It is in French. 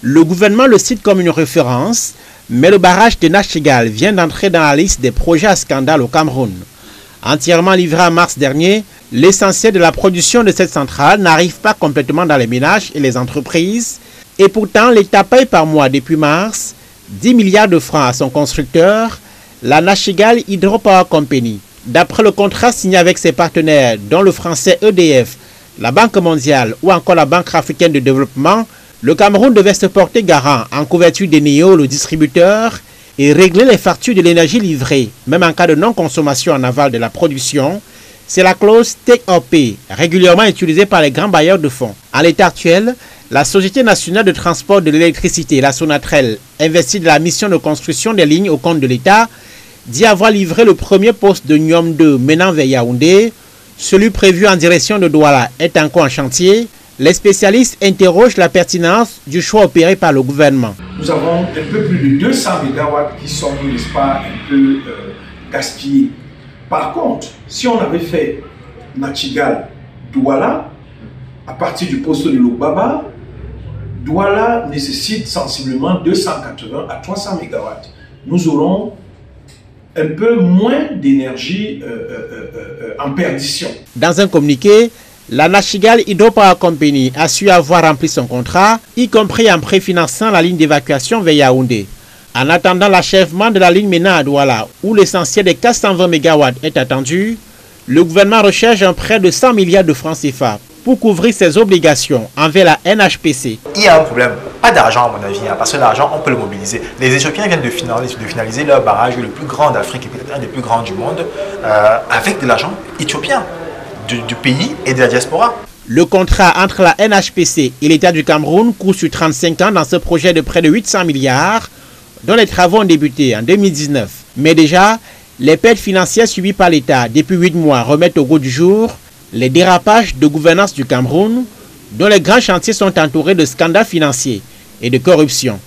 Le gouvernement le cite comme une référence, mais le barrage de Nachigal vient d'entrer dans la liste des projets à scandale au Cameroun. Entièrement livré en mars dernier, l'essentiel de la production de cette centrale n'arrive pas complètement dans les ménages et les entreprises. Et pourtant, l'État paye par mois depuis mars 10 milliards de francs à son constructeur, la Nachigal Hydropower Company. D'après le contrat signé avec ses partenaires, dont le français EDF, la Banque mondiale ou encore la Banque africaine de développement, le Cameroun devait se porter garant en couverture des NEO, le distributeur, et régler les factures de l'énergie livrée, même en cas de non-consommation en aval de la production. C'est la clause Take or Pay, régulièrement utilisée par les grands bailleurs de fonds. À l'état actuel, la Société nationale de transport de l'électricité, la Sonatrel, investie de la mission de construction des lignes au compte de l'État, dit avoir livré le premier poste de Nyom 2 menant vers Yaoundé. Celui prévu en direction de Douala est encore en chantier. Les spécialistes interrogent la pertinence du choix opéré par le gouvernement. Nous avons un peu plus de 200 MW qui sont, n'est-ce pas, un peu gaspillés. Par contre, si on avait fait Nachigal Douala, à partir du poste de Lobaba, Douala nécessite sensiblement 280 à 300 MW. Nous aurons un peu moins d'énergie en perdition. Dans un communiqué, la Nachigal Hydropower Company a su avoir rempli son contrat, y compris en préfinançant la ligne d'évacuation vers Yaoundé. En attendant l'achèvement de la ligne menant à Douala, où l'essentiel des 420 MW est attendu, le gouvernement recherche un prêt de 100 milliards de francs CFA pour couvrir ses obligations envers la NHPC. Il y a un problème, pas d'argent à mon avis, parce que l'argent on peut le mobiliser. Les Éthiopiens viennent de finaliser leur barrage le plus grand d'Afrique et peut-être un des plus grands du monde avec de l'argent éthiopien. Du pays et de la diaspora. Le contrat entre la NHPC et l'État du Cameroun court sur 35 ans dans ce projet de près de 800 milliards dont les travaux ont débuté en 2019. Mais déjà, les pertes financières subies par l'État depuis 8 mois remettent au goût du jour les dérapages de gouvernance du Cameroun dont les grands chantiers sont entourés de scandales financiers et de corruption.